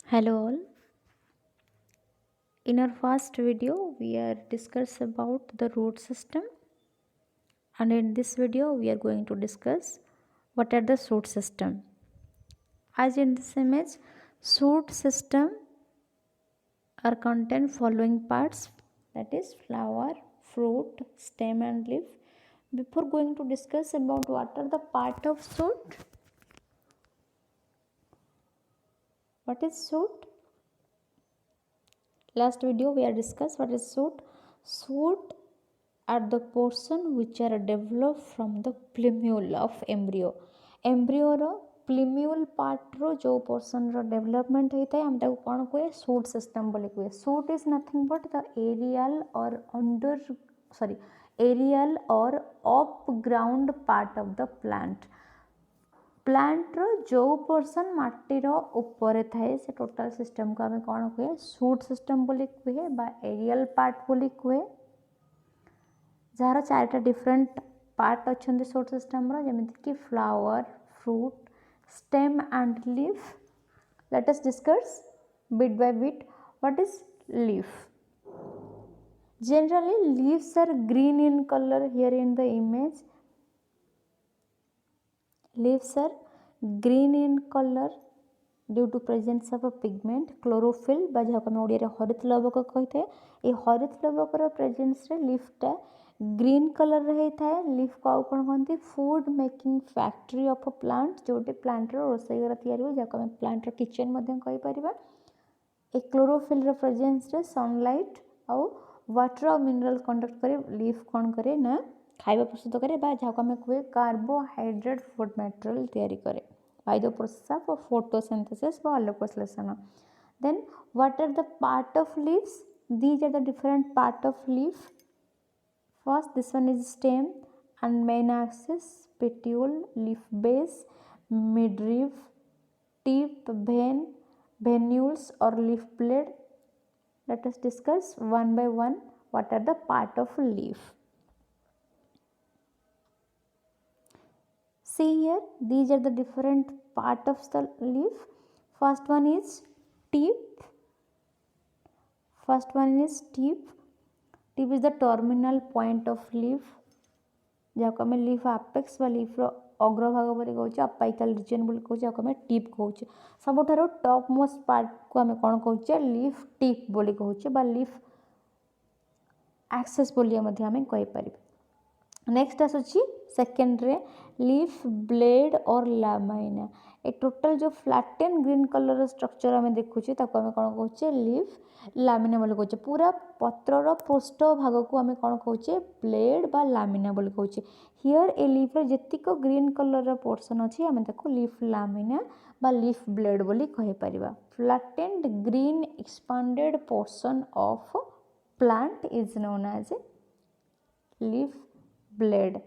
Hello all. In our first video, we are discuss about the root system, and in this video, we are going to discuss what are the shoot system. As in this image, shoot system are contain following parts, that is flower, fruit, stem, and leaf. Before going to discuss about what are the part of shoot, what is shoot? Last video we have discussed what is shoot. Shoot are the portion which are developed from the plumule of embryo. Embryo row plumule part रो जो portion रो development होता है हम ताको कौन कोए shoot system बोले कोए. Shoot is nothing but the aerial or under aerial or off ground part of the plant. Planter जो पोर्सन माटीर ऊपर थाए से टोटल सिस्टम को आम कौन कहे शूट सिस्टम बोली कहे बा एरियल पार्ट बोली कहे जार चारिटा डिफरेंट पार्ट अच्छा शूट सिस्टम जमीक कि flower fruit stem and leaf. Let us discuss bit by bit what is leaf. Generally leaves are green in color. Here in the image leaves are green in color due to presence of a pigment chlorophyll बा जहाँ को ओडिया रे हरित लवक कहते हैं. ये हरित लवक रो प्रेजेंस रे लीफ टा ग्रीन कलर रही थाए. लीफ को आउ कोन कहते food making factory of a plant जोटे प्लांट रो रोसई घर तयारी हो जहाँ को हम प्लांट रो किचन मध्यम कहि परिबा. ए क्लोरोफिल रो प्रेजेंस रे सनलाइट आउ वाटर और मिनरल कंडक्ट करे लीफ कौन करे ना खाଇବା प्रस्तुत करे बा जहाँ को आम कहे कार्बोहाइड्रेट फूड मटेरियल तैयारी करे by the process of photosynthesis or allocation. Then what are the part of leaves? These are the different part of leaf. First this one is stem and main axis, petiole, leaf base, midrib, tip, vein, venules or leaf blade. Let us discuss one by one what are the part of leaf. See here, these are the different part of the leaf. First one is tip. First one is tip. Tip is the terminal point of leaf. जहाँ को हमें leaf apex व leaf रो अग्रभाग बोली कहूँ apical region बोली कहूँ जहाँ को हमें टिप कहूँ. सबुठारो टॉप मोस्ट पार्ट को हमें कौन कहूँ लीफ टिप बोली कहूँ बा लीफ एक्सेस बोली हमें कहि परिबे. नेक्स्ट आसुची सेकेंड रे लीफ ब्लेड और लामाइना. ए टोटल जो फ्लैटेन ग्रीन कलर स्ट्रक्चर आम देखुचे ताको आम कौन कहूचे लीफ लामिना बोली कहूचे. पूरा पत्रर पृष्ठ भाग को आम कौन कहूचे ब्लेड बा लामिना बोली कहूचे. हियर ए लीफ जेतिक ग्रीन कलर पोर्शन अच्छी आम ताको लीफ लामिना बा लीफ ब्लेड बोली कहि परिबा. Flattened green expanded portion of plant is known as a leaf blade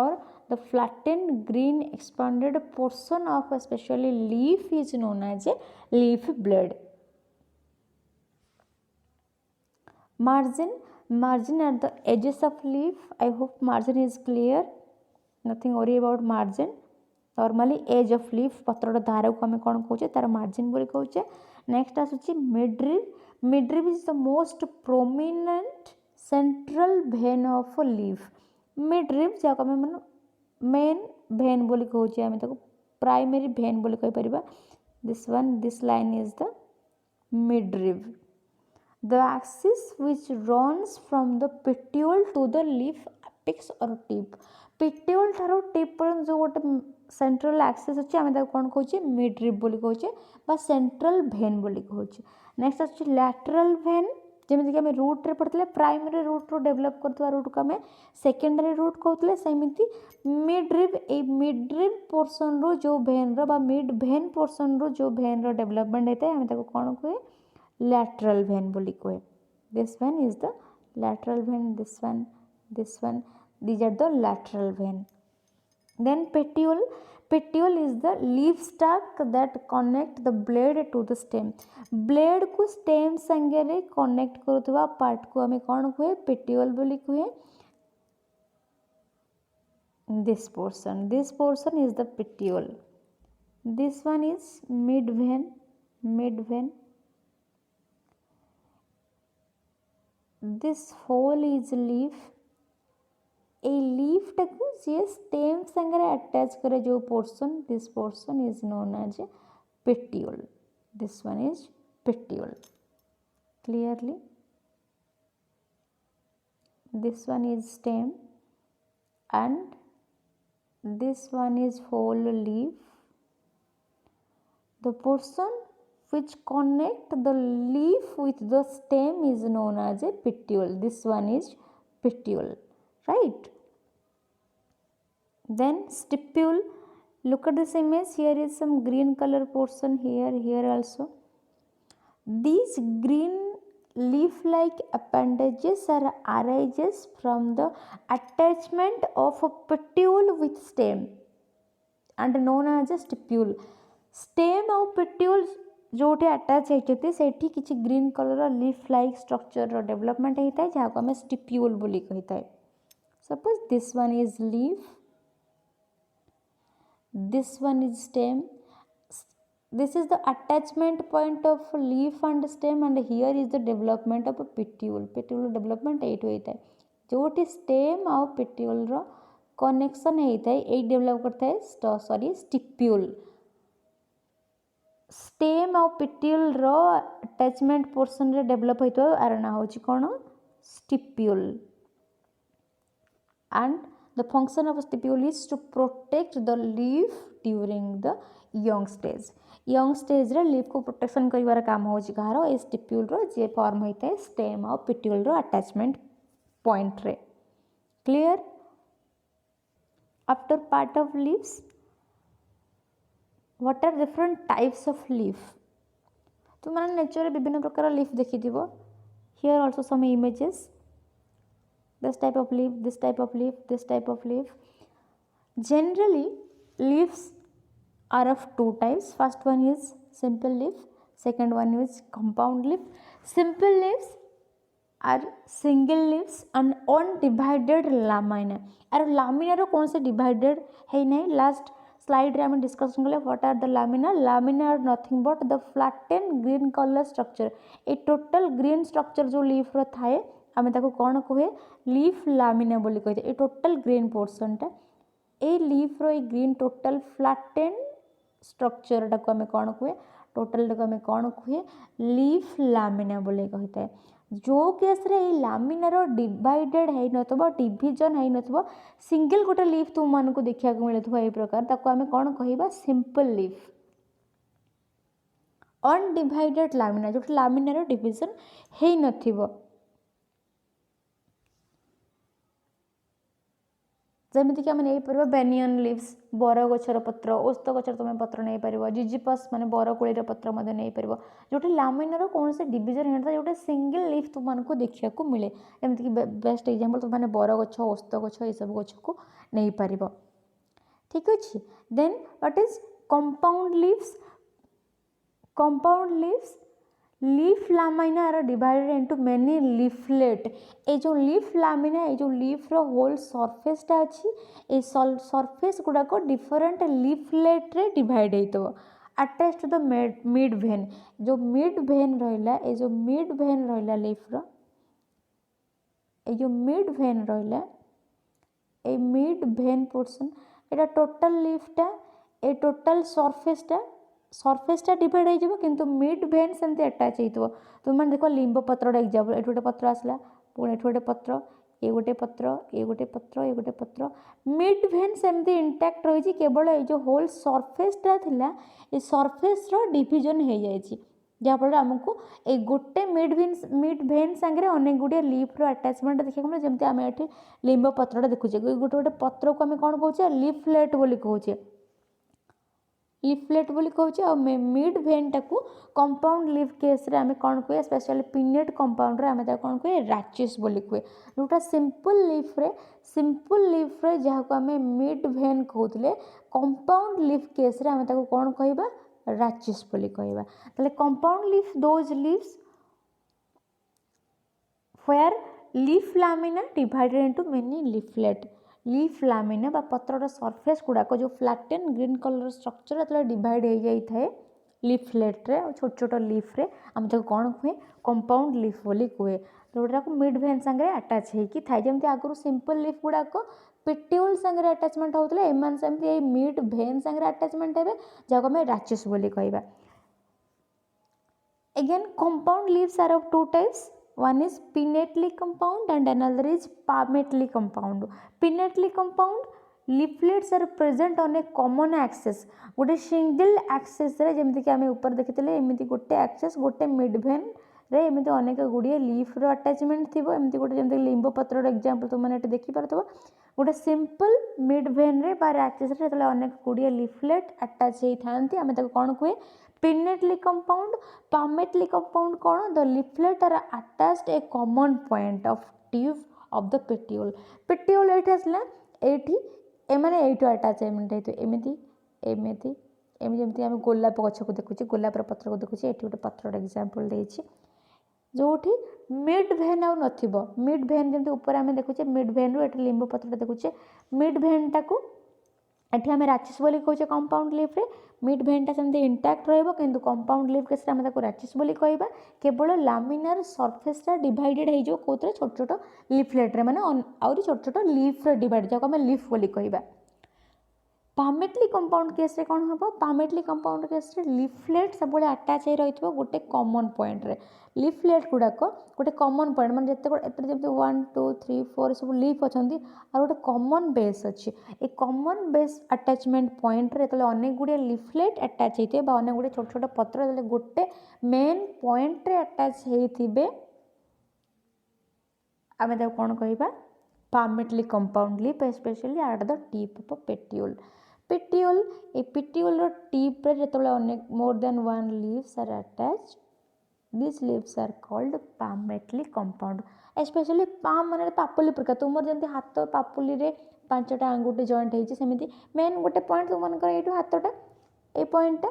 or the flattened green expanded portion of especially leaf is known as a leaf blade. Margin at the edges of leaf. I hope margin is clear. Nothing worry about margin. Normally edge of leaf पत्रर धार को आम कौन कहूचे तार margin बोली कहूचे. Next आसुची midrib. Midrib is the most prominent central vein of a leaf. Midrib जहाँ को आम main vein बोली कहूचे आम ताको primary vein बोली कहि परिबा. This line is the midrib. The axis which runs from the petiole to the leaf apex or tip. Petiole ठारो tip पर जो गोटे सेंट्रल एक्सेस अच्छे आम कौन कहूचे मिडरिब बोली कहूचे बा सेंट्रल भेन बोली कहूचे. नेक्स्ट आछे लैटरल भेन जमीक आम रूट रे पढ़ते प्राइमरी रूट रो डेभलप करथवा रूट को आम सेकेंडरी रूट कहते सेमती मिडरिब. ए मिडरिब पोर्सन रो जो भेन रो बा मिड भेन पोर्सन रो जो भेन रो डेभलपमेंट होता है आम ताको कौन कहे lateral vein बोली कहे. This vein is the lateral vein. This one. These are the lateral vein. Then petiole. Petiole is the leaf stalk that connect the blade to the stem. Blade को stem संगे रे connect करुवा part को हमें कौन कहे petiole बोली कहे. This portion is the petiole. This one is mid vein, mid vein. This whole is leaf. A leaf टाकू जे stem संगरे attach करे जो portion, this portion is known as a petiole. This one is petiole. Clearly, this one is stem and this one is whole leaf. The portion which connect the leaf with the stem is known as a petiole. This one is petiole, right? Then stipule. Look at this image. Here is some green color portion here, here also. These green leaf-like appendages are arises from the attachment of a petiole with stem and known as a stipule. Stem और petiole Jote attach होती सेठी किछि green colour leaf like structure development होता है जहाँ को आम stipule बोली कही था. Suppose this one is leaf, this one is stem. This is the attachment point of leaf and stem and here is the development of a petiole. Petiole development एट होता है जोटी stem और petiole रो connection होता है एट develop करता है सॉरी स्टिप्यूल. स्टेम और petiole रो अटैचमेंट पोर्शन रे डेवलप होता है आर ना होची कोन stipule. And the function of stipule is to protect the leaf during the young stage. Young stage रे leaf को protection करिवार काम होची कहारो ए stipule रो जे फॉर्म होता है stem और petiole रो attachment point रे. Clear? After part of leaves, what are different types of leaf? तो माने नेचर रे विभिन्न प्रकार leaf देखि दिबो. Here also some images. This type of leaf, this type of leaf, this type of leaf. Generally, leaves are of two types. First one is simple leaf, second one is compound leaf. Simple leaves are single leaves and undivided lamina. और lamina रो कौन से divided है नहीं. Last slide रे हमें discussion कले what are the lamina. Lamina are nothing but the flattened green color structure. A total green structure जो leaf रो थाए आमे ताको कौन कहे लीफ लामिना बोली कहते. ए टोटल ग्रीन पोर्शन टा ए लीफ रो a green total flatten structure टाको आमे कौन कहे टोटल टाको आमे कौन कहे लीफ लामिना बोली कहते हैं. जो केस रे ए लामिना रो डिवाइडेड है नथबो डिवीजन है नथबो सिंगल गोटे लीफ तुम मान को देखिया को मिले थबो ए प्रकार ताको आमे कौन कहिबा सिंपल लीफ. अनडिवाइडेड लामिना जो लामिना रो डिवीजन है नथिबो जमीक आम नहीं पार बेनियन लिव्स बर गचर पत्र ओस्त गचर तुम पत्र नहीं पार जिजिपस माने बरकोड़ी पत्र नहीं पार जो लामिनार कौन से डिविजन होता है जो सिंगल लीफ तुमको देखा मिले जमीक बेस्ट एग्जांपल तुम बर गछ ओस्त गछ ये सब गछ को नहीं पार. ठीक अच्छे. Then what is compound leaves. Compound leaves leaf lamina are divided into many leaflet. ए जो लीफ लामिना ए जो लीफ रो होल सरफेसटा अच्छी ए सरफेस गुड़ाक डिफरेंट लीफलेट रे डिवाइड होतो attach to the mid vein. जो मिड वेन रहिला ए जो मिड वेन रहिला लीफ रो ए जो मिड वेन रहिला ए मिड वेन पोर्शन एटा टोटल लीफटा ए टोटल सरफेसटा डिवाइड हो किंतु मिड वेन सेमती अटैच हो. तुम देख लिंब पत्र एग्जाम्पल ये गोटे पत्र आसला पुणी ये गोटे पत्र ये गोटे पत्र ये गोटे पत्र ये गोटे पत्र मिड वेन सेमती इंटैक्ट रही केवल ये जो होल सरफेसटा थिला ए सरफेस रो डिवीजन हो जाए जहाँफल आमको ये गोटे मिड वेन सांगे अनेक गुड़िया लीफ रो अटैचमेंट देखा मिले जमी आम ये लिंब पत्रटा देखुचे गोटे गोटे पत्र को आम कौन कहे लीफलेट बोली कहे लीफलेट बोली कहे आ मिड वेन टाकू कंपाउंड लीफ केस रे आमे कौन कहे स्पेशली पिनेट कंपाउंड रे आमे ता कौन कहे रैचिस बोली कहे. जोटा सिंपल लीफ रे जहाँ को आमे मिड वेन कहते कंपाउंड लीफ केस रे आमे ताको कौन कहबा रैचिस बोली कहबा. ताले compound leaf those leaves where leaf lamina divided into many leaflet. Leaf lamina बा पत्रर सरफेस गुड़ाक जो फ्लैटेन ग्रीन कलर स्ट्रक्चर जो डिवाइड हो जाए लीफलेट रे छोट छोट लीफ रे आम कौन कहे कंपाउंड लीफ बोली कहे जोटा को मिड भेन सांगे अटैच होती थाए जमी आगुरी सिंपल लीफ गुड़ाक पेट्यूल सांगे अटैचमेंट होता है एम सेमती मिड भेन सांगे अटैचमेंट है जहाँ आम राचिस बोली कहवा again compound leaves are of two types one is pinnately compound and another is palmately compound pinnately compound leaflets are present on a common axis गोटे सिंगल axis रे जेमति कि आमे ऊपर देखितले एमिति गोटे axis गोटे मिड भेन रे एमिति अनेक गुड़िए लीफ रो अटैचमेंट थिबो एमिति गोटे जेमति लिंबो पत्र रो एग्जांपल तुम माने एटे देखि पारथबो गोटे सिंपल मिड भेन रे बार axis रे तले अनेक गुड़िए लीफलेट अटैच हेई थांती आमे ताको कोन कहे pinnately compound palmately compound कौन the leaflet are attached a common point of tube of the petiole petiole एठी आसला एठी एमाने एठो अटैचमेंट हेतु एमिति एमिति एमि जेमति हम गोलाप गछ को देखुची गोलापर पत्र को देखुची एठी गोटे पत्रर एग्जांपल देछि जोठी मिड भेन आउ नथिबो मिड भेन जेमति ऊपर आमे देखुचे मिड भेन रो एठी लिंबो पत्रटा देखुचे मिड भेन टाकू एठी आमे राचिस बोली कहूचे कंपाउंड लीफ रे मिड भेनटा सेमती इंटैक्ट रहइबो किंतु कंपाउंड लीफ केस रे आमे ताको राचिस बोली कहबा केवल लामिनार सरफेस टा डिवाइडेड हे जो कोतरे छोट छोट लीफलेट रे माने आउरी छोट छोट लीफ रे डिवाइड जाको आमे लीफ बोली कहबा पामेटली कंपाउंड केस रे कोन हबो पामेटली कंपाउंड केस रे लीफलेट सब बळे अटैच हे रहितबो गोटे कॉमन पॉइंट रे लीफलेट गुडाको गोटे कॉमन पॉइंट माने जते एते जेते 1 2 3 4 सब लीफ अछंती आ गोटे कॉमन बेस अछि ए कॉमन बेस अटैचमेंट पॉइंट रे तले अनेक गुडे लीफलेट अटैच हेते बा अनेक गुडे छोट छोट पत्र तले गोटे मेन पॉइंट रे अटैच हेथिबे आमे ता कोन कहिबा palmately compound leaf especially at the tip of a petiole petiole a petiole tip रे जेतले अनेक more than one leaves are attached these leaves are called palmately compound especially palm माने पापुली प्रकार तुमर जेंति हाथ पापुली रे पांचटा अंगुठी जॉइंट हेछि सेमिति मेन गोटे पॉइंट तुमन कर एठो हाथटा ए पॉइंटटा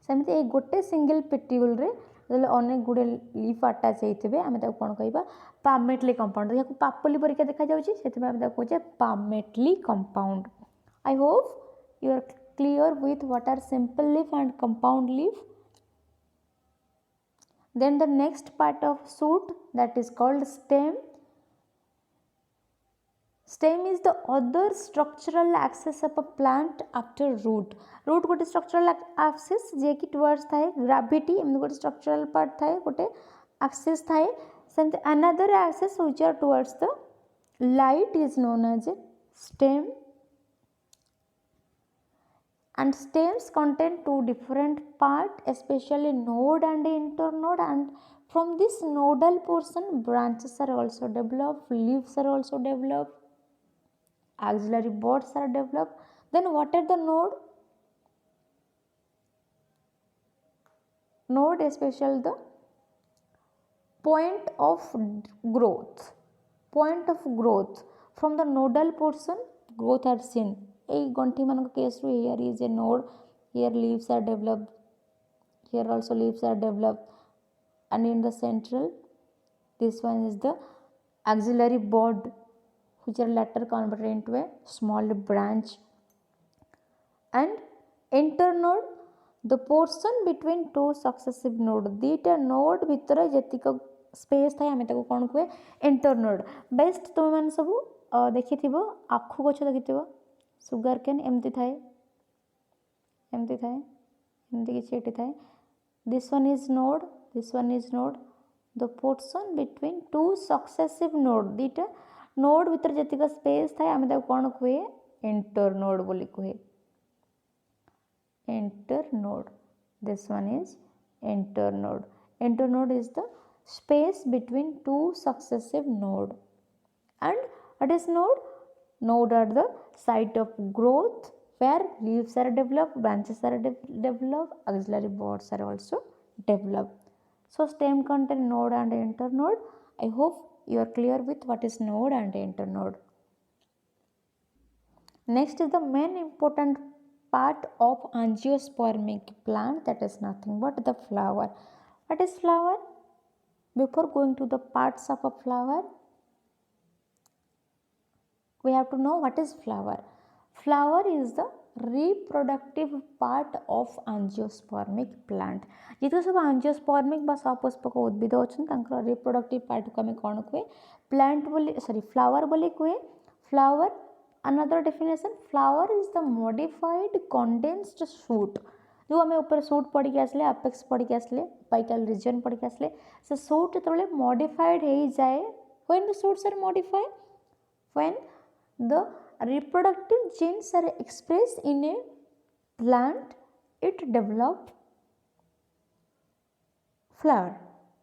सेमिति ए गोटे सिंगल पेट्यूल रे जले अनेक गुडे लीफ अटैच हेथिबे आमे ता कोन कहबा palmately compound याको पापुली परिका देखा जाउछि सेति आमे ता कहछे palmately compound I hope you are clear with what are simple leaf and compound leaf. Then the next part of shoot that is called stem. Stem is the other structural axis of a plant after root. Root गोटे structural axis जे कि towards थाए gravity एमन गोटे structural part थाए गोटे axis थाए सेमते another axis which are towards the light is known as a stem. And stems contain two different parts especially node and internode and from this nodal portion branches are also developed leaves are also developed axillary buds are developed then what are the node especially the point of growth from the nodal portion growth are seen a गंठी मान case here is a node here leaves are developed here also leaves are developed and in the central this one is the axillary bud which are later converted into a small branch and internode the portion between two successive node दीटा node भितर जतिक space थाए आमे ताको कोन कहे internode best तुम मान सब देखिथिबो आखु गछ देखिथिबो सुगर केन एमती थाए एमती किछि एठी थाए this one is node the portion between two successive node दीटा node भीतर जतिक स्पेस थाए आमे ताको कोन कहे इंटरनोड बोली कहे internode this one is internode is the space between two successive node and what is node are the site of growth where leaves are developed branches are developed axillary buds are also developed so stem contain node and internode I hope you are clear with what is node and internode next is the main important part of angiospermic plant that is nothing but the flower what is flower before going to the parts of a flower we have to know what is flower. Flower is the reproductive part of angiospermic plant. जितने सब angiospermic बा सपुष्पक उद्भिद अच्छे तांकर reproductive part को हमें कौन कुए plant बोली sorry flower बोली कुए. Flower, another definition, flower is the modified condensed shoot. जो आम ऊपर सूट पढ़ के आसले अपेक्स पढ़ के आसले पाइकल रीजन पढ़ के आसले से सूट जो मॉडिफाइड हो जाए when the shoots are modified when the reproductive genes are expressed in a plant, it develop flower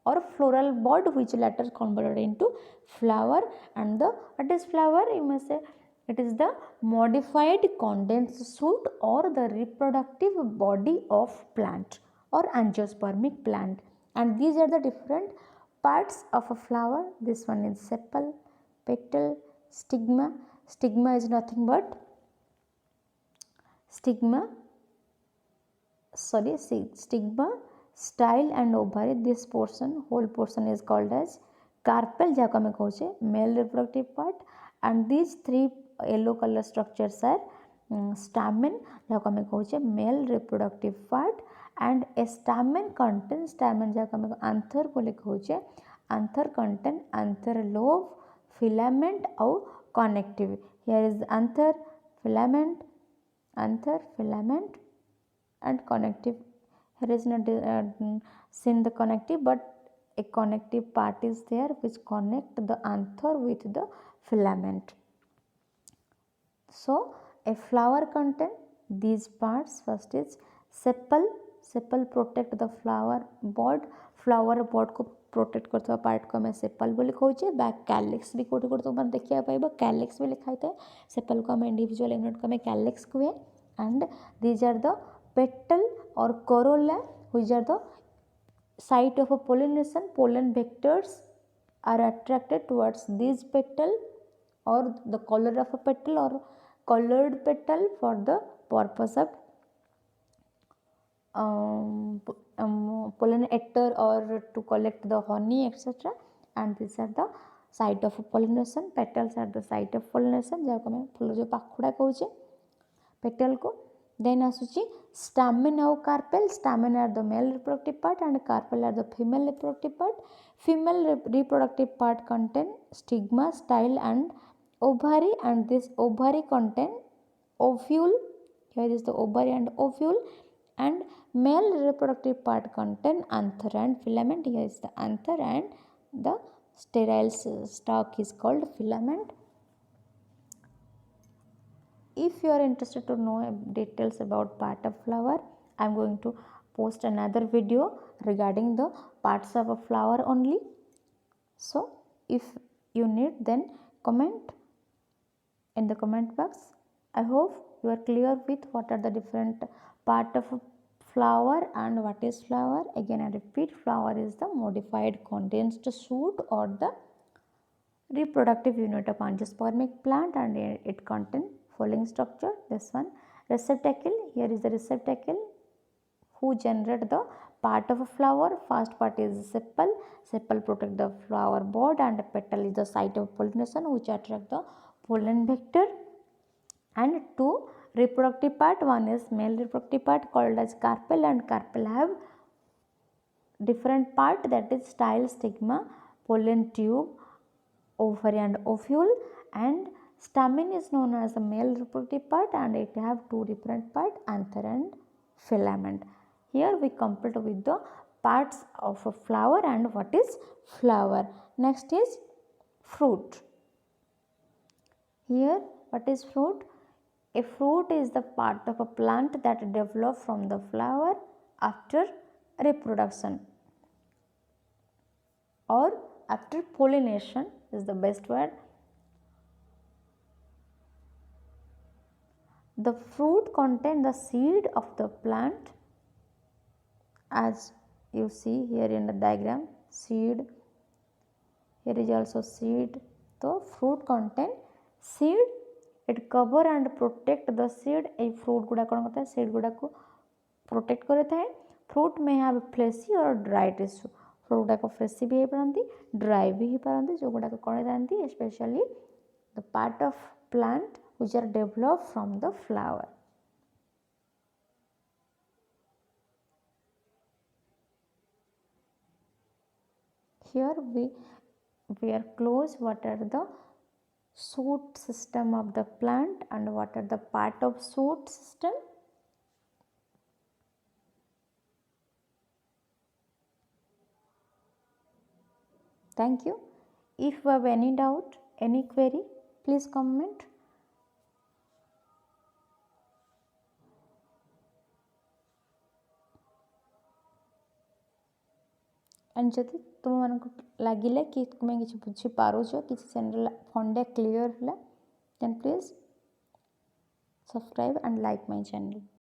or floral bud which later converted into flower. And the what is flower? You must say it is the modified condensed shoot or the reproductive body of plant or angiospermic plant. And these are the different parts of a flower. This one is sepal, petal, stigma. Stigma is nothing but stigma, style and ovary. This portion, whole portion is called as carpel, jaako ame कहूचे male reproductive part. And these three yellow color structures are stamen, jaako ame कहूचे male reproductive part. And a stamen contains stamen jaako ame anther बोले कहूचे anther contain anther lobe, filament और connective. Here is anther, filament and connective. Here is not seen the connective, but a connective part is there which connect the anther with the filament. So a flower contain these parts. First is sepal. Sepal protect the flower bud को protect करथवा part को हमें sepal बोली कहूचे. Back calyx भी कोटे कोटे तुम देखिया पाइबा कैलिक्स भी लिखा है. सेपल को हमें इंडिविजुअल यूनिट को हमें कैलिक्स कहे. And these are the petal or corolla which are the site of a pollination. Pollen vectors are attracted towards this petal or the colour of a petal or colored petal for the purpose of pollinator or to collect the honey etc. And these are the site of pollination. Petals are the site of pollination जहाँ हमें फूल जो पाखुड़ा कहूचे petal को. Then आसुची stamen और carpel. Stamen are the male reproductive part and carpel are the female reproductive part. Female reproductive part contain stigma, style and ovary, and this ovary contain ovule. Here is the ovary and ovule. And male reproductive part contain anther and filament. Here is the anther and the sterile stalk is called filament. If you are interested to know details about part of flower, I am going to post another video regarding the parts of a flower only. So if you need, then comment in the comment box. I hope you are clear with what are the different part of a flower and what is flower. Again I repeat, flower is the modified condensed shoot or the reproductive unit of angiospermic plant, and it contains following structure. This one receptacle. Here is the receptacle who generate the part of a flower. First part is sepal. Sepal protect the flower bud, and petal is the site of pollination which attract the pollen vector. And two reproductive part, one is male reproductive part called as carpel, and carpel have different part, that is style, stigma, pollen tube, ovary and ovule. And stamen is known as the male reproductive part and it have two different part, anther and filament. Here we complete with the parts of a flower and what is flower. Next is fruit. Here what is fruit? A fruit is the part of a plant that develop from the flower after reproduction or after pollination is the best word. The fruit contain the seed of the plant, as you see here in the diagram, seed. Here is also seed. So fruit contain seed. It cover and protect the seed. A fruit गुड़ा कौन करता है, seed गुड़ा को protect करता है. Fruit may have fleshy or dry tissue. Fruit गुड़ा को fleshy भी है पारंती, dry भी है पारंती. जो गुड़ा को कौन जानती, especially the part of plant which are developed from the flower. Here we are close what are the shoot system of the plant and what are the part of shoot system. Thank you. If you have any doubt, any query, please comment. And जदि तुम मान लगे कि तुम्हें किसी बुझीपारुच किसी general फंडा clear है then please subscribe and like my channel.